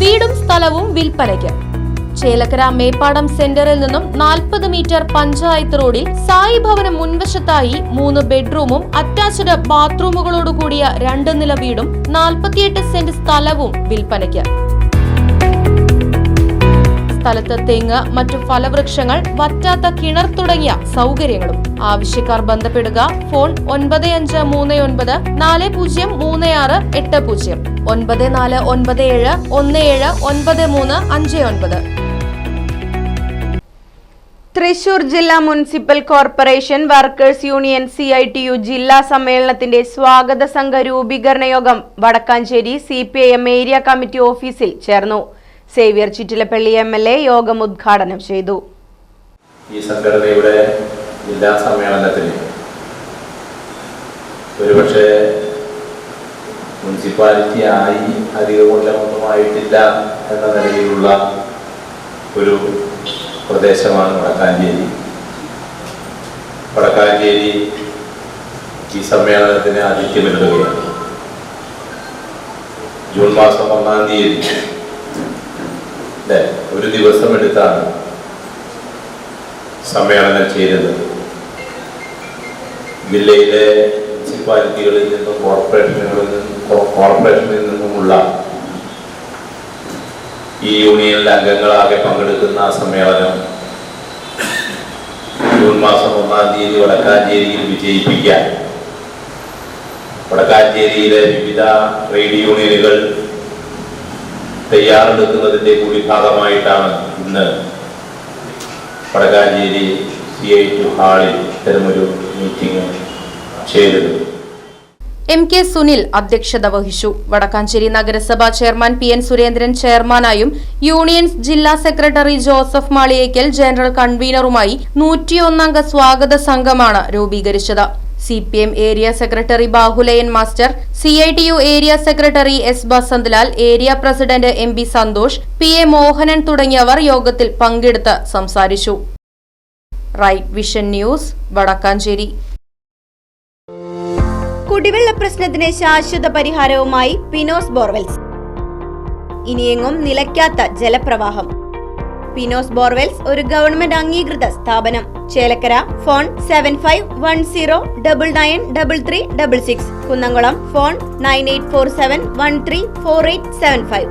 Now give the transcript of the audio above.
വീടും സ്ഥലവും വിൽപ്പനയ്ക്ക്. ചേലക്കര മേപ്പാടം സെന്ററിൽ നിന്നും 40 മീറ്റർ പഞ്ചായത്ത് റോഡിൽ സായി ഭവന മുൻവശത്തായി 3 ബെഡ്റൂമും അറ്റാച്ച്ഡ് ബാത്റൂമുകളോട് കൂടിയ 2 നില വീടും 48 സെന്റ് സ്ഥലവും വിൽപ്പനയ്ക്ക്. സ്ഥലത്ത് തെങ്ങ്, മറ്റു ഫലവൃക്ഷങ്ങൾ, വറ്റാത്ത കിണർ തുടങ്ങിയ സൗകര്യങ്ങളും. ആവശ്യക്കാർ ബന്ധപ്പെടുക. ഫോൺ 9539 403680 9497179359. തൃശൂർ ജില്ലാ municipal corporation workers union CITU ജില്ലാ സമ്മേളനത്തിന്റെ സ്വാഗത സംഘ രൂപീകരണ യോഗം വടക്കാഞ്ചേരി CPIM ഏരിയ കമ്മിറ്റി ഓഫീസിൽ ചേർന്നു. സേവ്യർ ചിറ്റിലപ്പള്ളി MLA യോഗം ഉദ്ഘാടനം ചെയ്തു. ഈ സംഘടനയുടെ ജില്ലാ സമ്മേളനത്തിന് ഒരുപക്ഷെ മുനിസിപ്പാലിറ്റി ആയി അധികം കൊല്ലമൊന്നുമായിട്ടില്ല എന്ന നിലയിലുള്ള ഒരു പ്രദേശമാണ് വടക്കാഞ്ചേരി. വടക്കാഞ്ചേരി ഈ സമ്മേളനത്തിന് ആതിഥ്യമിടുകയാണ്. ജൂൺ മാസം 1-ാം തീയതി ഒരു ദിവസം എടുത്താണ് സമ്മേളനം ചെയ്തത്. ജില്ലയിലെ മുനിസിപ്പാലിറ്റികളിൽ നിന്നും കോർപ്പറേഷനിൽ നിന്നുമുള്ള ഈ യൂണിയനിലെ അംഗങ്ങളാകെ പങ്കെടുക്കുന്ന സമ്മേളനം ജൂൺ മാസം 1-ാം തീയതി വടക്കാഞ്ചേരിയിൽ വിജയിപ്പിക്കാൻ വടക്കാഞ്ചേരിയിലെ വിവിധ ട്രേഡ് യൂണിയനുകൾ തയ്യാറെടുക്കുന്നതിന്റെ കൂടി ഭാഗമായിട്ടാണ് ഇന്ന് വടക്കാഞ്ചേരി CITU ഹാളിൽ ഇത്തരമൊരു മീറ്റിംഗ് ചെയ്തത്. MK സുനിൽ അധ്യക്ഷത വഹിച്ചു. വടക്കാഞ്ചേരി നഗരസഭാ ചെയർമാൻ PN സുരേന്ദ്രൻ ചെയർമാനായും യൂണിയൻസ് ജില്ലാ സെക്രട്ടറി ജോസഫ് മാളിയേക്കൽ ജനറൽ കൺവീനറുമായി 101 അംഗ സ്വാഗത സംഘമാണ് രൂപീകരിച്ചത്. CPM area secretary Bahulayan master, CITU area secretary S Basanthlal, area president MB Santhosh, PA Mohanan തുടങ്ങിയവർ യോഗത്തിൽ പങ്കെടുത്ത് സംസാരിച്ചു. Right Vision News, Vadakkanchery. കുടിവെള്ള പ്രശ്നത്തിന് ശാശ്വത പരിഹാരവുമായി പിനോസ് ബോർവെൽസ്. ഇനിയെങ്ങും നിലയ്ക്കാത്ത ജലപ്രവാഹം. പിനോസ് ബോർവെൽസ് ഒരു ഗവൺമെന്റ് അംഗീകൃത സ്ഥാപനം. ചേലക്കര. ഫോൺ 7510993366. കുന്നംകുളം. ഫോൺ 9847134875.